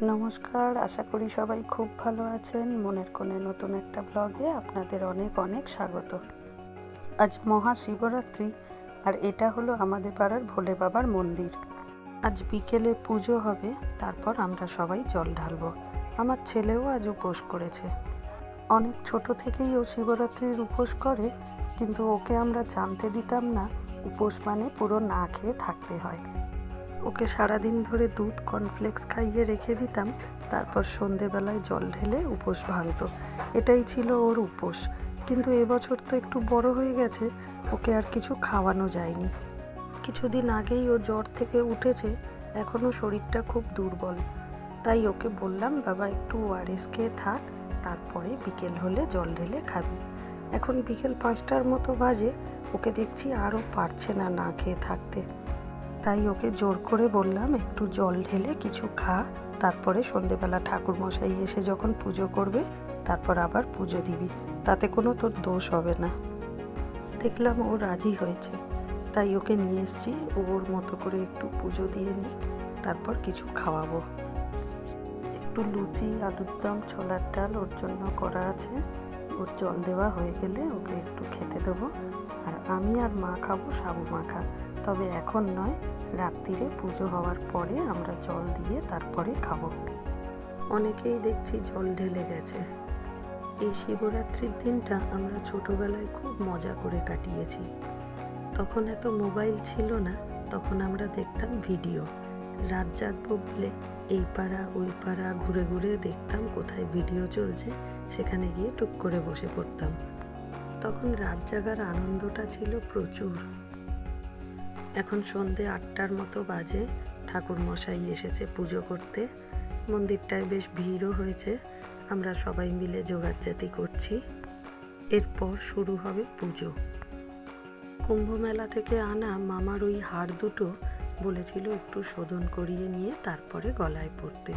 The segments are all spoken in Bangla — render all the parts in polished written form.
নমস্কার, আশা করি সবাই খুব ভালো আছেন। মনের কোণে নতুন একটা ব্লগে আপনাদের অনেক অনেক স্বাগত। আজ মহাশিবরাত্রি আর এটা হলো আমাদের পাড়ার ভোলে বাবার মন্দির। আজ বিকেলে পুজো হবে, তারপর আমরা সবাই জল ঢালবো। আমার ছেলেও আজ উপোস করেছে। অনেক ছোট থেকেই ও শিবরাত্রির উপোস করে, কিন্তু ওকে আমরা জানতে দিতাম না উপোস মানে পুরো না খেয়ে থাকতে হয়। ওকে সারাদিন ধরে দুধ কর্নফ্লেক্স খাইয়ে রেখে দিতাম, তারপর সন্ধেবেলায় জল ঢেলে উপোস ভাঙত। এটাই ছিল ওর উপোস। কিন্তু এবছর তো একটু বড় হয়ে গেছে, ওকে আর কিছু খাওয়ানো যায়নি। কিছুদিন আগেই ও জ্বর থেকে উঠেছে, এখনও শরীরটা খুব দুর্বল। তাই ওকে বললাম, বাবা একটু ওআরএস খেয়ে থাক, তারপরে বিকেল হলে জল ঢেলে খাবি। এখন বিকেল 5টার মতো বাজে, ওকে দেখছি আরও পারছে না না খেয়ে থাকতে। তাই ওকে জোর করে বললাম, একটু জল ঢেলে কিছু খা, তারপরে সন্ধেবেলা ঠাকুরমশাই এসে যখন পুজো করবে তারপর আবার পুজো দিবি, তাতে কোনো তোর দোষ হবে না। দেখলাম ও রাজি হয়েছে, তাই ওকে নিয়ে এসছি। ওর মতো করে একটু পুজো দিয়ে নিই, তারপর কিছু খাওয়াবো। একটু লুচি, আলুর দম, ছোলার ডাল ওর জন্য করা আছে। ওর জল দেওয়া হয়ে গেলে ওকে একটু খেতে দেবো। আর আমি আর মা খাবো সাবু মাখা, তবে এখন নয়, রাত্রিরে পুজো হওয়ার পরে আমরা জল দিয়ে তারপরে খাবো। অনেকেই দেখছি জল ঢেলে গেছে। এই শিবরাত্রির দিনটা আমরা ছোটবেলায় খুব মজা করে কাটিয়েছি। তখন এত মোবাইল ছিল না, তখন আমরা দেখতাম ভিডিও। রাত জাগবো বলে এই পাড়া ওই পাড়া ঘুরে ঘুরে দেখতাম কোথায় ভিডিও চলছে, সেখানে গিয়ে টুক করে বসে পড়তাম। তখন রাত জাগার আনন্দটা ছিল প্রচুর। এখন সন্ধে 8টার মতো বাজে, ঠাকুরমশাই এসেছে পুজো করতে। মন্দিরটায় বেশ ভিড়ও হয়েছে, আমরা সবাই মিলে জোগাড়জাতি করছি। এরপর শুরু হবে পুজো। কুম্ভমেলা থেকে আনা মামার ওই হার দুটো বলেছিল একটু শোধন করিয়ে নিয়ে তারপরে গলায় পরতে।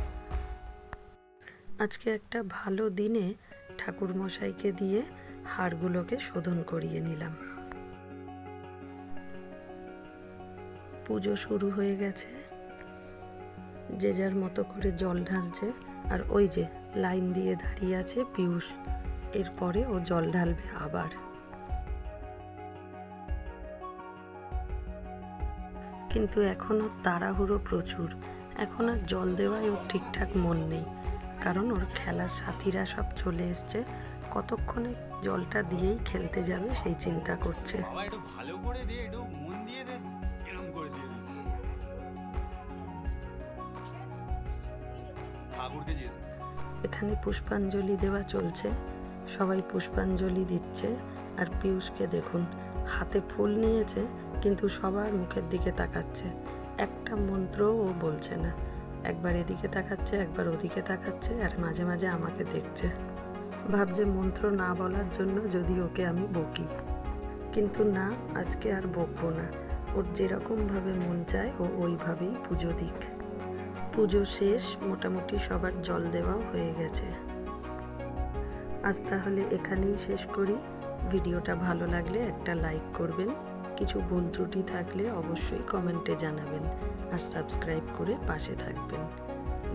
আজকে একটা ভালো দিনে ঠাকুরমশাইকে দিয়ে হারগুলোকে শোধন করিয়ে নিলাম। পুজো শুরু হয়ে গেছে, যে যার মতো করে জল ঢালছে। আর ওই যে লাইন দিয়ে দাঁড়িয়ে আছে পিয়ুষ, এরপরে ও জল ঢালবে আবার। কিন্তু এখনও তাড়াহুড়ো প্রচুর, এখন আর জল দেওয়ায় ওর ঠিকঠাক মন নেই, কারণ ওর খেলার সাথীরা সব চলে এসছে। কতক্ষণে জলটা দিয়েই খেলতে যাবে সেই চিন্তা করছে। এখানে পুষ্পাঞ্জলি দেওয়া চলছে, সবাই পুষ্পাঞ্জলি দিচ্ছে। আর পিয়ুষকে দেখুন, হাতে ফুল নিয়েছে কিন্তু সবার মুখের দিকে তাকাচ্ছে, একটা মন্ত্রও ও বলছে না। একবার এদিকে তাকাচ্ছে, একবার ওদিকে তাকাচ্ছে, আর মাঝে মাঝে আমাকে দেখছে। ভাবছে মন্ত্র না বলার জন্য যদি ওকে আমি বকি, কিন্তু না, আজকে আর বকবো না। ওর যেরকমভাবে মন চায় ও ওইভাবেই পুজো দিক। পুজো শেষ, মোটামুটি সবার জল দেওয়াও হয়ে গেছে। আজ তাহলে এখানেই শেষ করি। ভিডিওটা ভালো লাগলে একটা লাইক করবেন, কিছু ভুল ত্রুটি থাকলে অবশ্যই কমেন্টে জানাবেন, আর সাবস্ক্রাইব করে পাশে থাকবেন।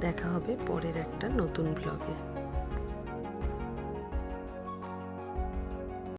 দেখা হবে পরের একটা নতুন ব্লগে।